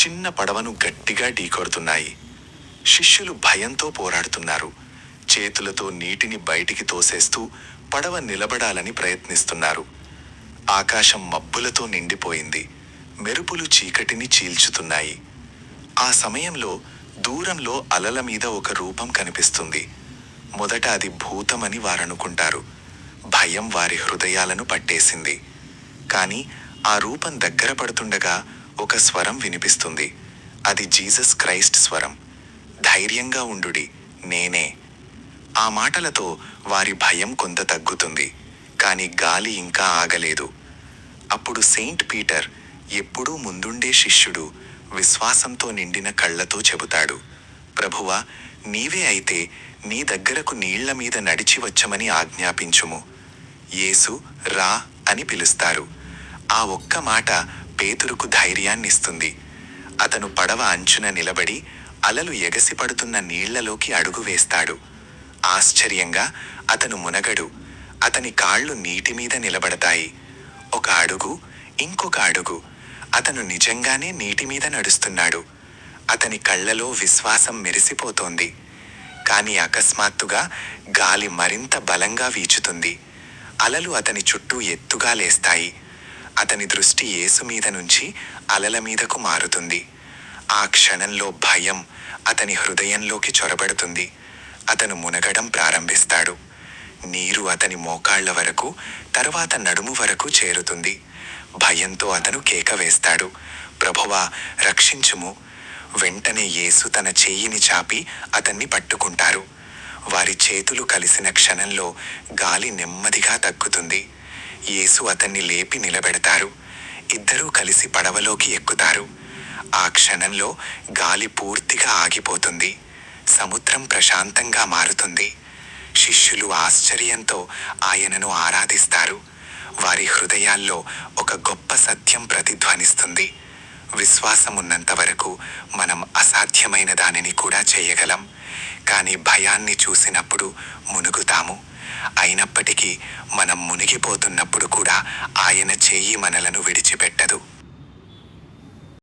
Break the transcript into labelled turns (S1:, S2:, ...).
S1: చిన్న పడవను గట్టిగా ఢీకొడుతున్నాయి. శిష్యులు భయంతో పోరాడుతున్నారు. చేతులతో నీటిని బయటికి తోసేస్తూ పడవ నిలబడాలని ప్రయత్నిస్తున్నారు. ఆకాశం మబ్బులతో నిండిపోయింది. మెరుపులు చీకటిని చీల్చుతున్నాయి. ఆ సమయంలో దూరంలో అలల మీద ఒక రూపం కనిపిస్తుంది. మొదట అది భూతమని వారనుకుంటారు. భయం వారి హృదయాలను పట్టేసింది. కానీ ఆ రూపం దగ్గర పడుతుండగా ఒక స్వరం వినిపిస్తుంది. అది జీసస్ క్రైస్ట్ స్వరం. ధైర్యంగా ఉండుడి, నేనే. ఆ మాటలతో వారి భయం కొంత తగ్గుతుంది. కానీ గాలి ఇంకా ఆగలేదు. అప్పుడు సెయింట్ పీటర్, ఎప్పుడూ ముందుండే శిష్యుడు, విశ్వాసంతో నిండిన కళ్ళతో చెబుతాడు, ప్రభువా, నీవే అయితే నీ దగ్గరకు నీళ్ల మీద నడిచి వచ్చమని ఆజ్ఞాపించుము. యేసు రా అని పిలుస్తారు. ఆ ఒక్క మాట పేతురుకు ధైర్యాన్నిస్తుంది. అతను పడవ అంచున నిలబడి అలలు ఎగసిపడుతున్న నీళ్లలోకి అడుగు వేస్తాడు. ఆశ్చర్యంగా అతను మునగడు. అతని కాళ్ళు నీటిమీద నిలబడతాయి. ఒక అడుగు, ఇంకొక అడుగు. అతను నిజంగానే నీటిమీద నడుస్తున్నాడు. అతని కళ్ళలో విశ్వాసం మెరిసిపోతోంది. కాని అకస్మాత్తుగా గాలి మరింత బలంగా వీచుతుంది. అలలు అతని చుట్టూ ఎత్తుగా లేస్తాయి. అతని దృష్టి యేసు మీద నుంచి అలల మీదకు మారుతుంది. ఆ క్షణంలో భయం అతని హృదయంలోకి చొరబడుతుంది. అతను మునగడం ప్రారంభిస్తాడు. నీరు అతని మోకాళ్ల వరకు, తరువాత నడుము వరకు చేరుతుంది. భయంతో అతను కేక వేస్తాడు, ప్రభువా, రక్షించుము. వెంటనే యేసు తన చెయ్యిని చాపి అతన్ని పట్టుకుంటారు. వారి చేతులు కలిసిన క్షణంలో గాలి నెమ్మదిగా తగ్గుతుంది. యేసు అతన్ని లేపి నిలబెడతారు. ఇద్దరూ కలిసి పడవలోకి ఎక్కుతారు. ఆ క్షణంలో గాలి పూర్తిగా ఆగిపోతుంది. సముద్రం ప్రశాంతంగా మారుతుంది. శిష్యులు ఆశ్చర్యంతో ఆయనను ఆరాధిస్తారు. వారి హృదయాల్లో ఒక గొప్ప సత్యం ప్రతిధ్వనిస్తుంది. విశ్వాసమున్నంత వరకు మనం అసాధ్యమైన దానిని కూడా చేయగలం. కానీ భయాన్ని చూసినప్పుడు మునుగుతాము. అయినప్పటికీ మనం మునిగిపోతున్నప్పుడు కూడా ఆయన చెయ్యి మనలను విడిచిపెట్టదు.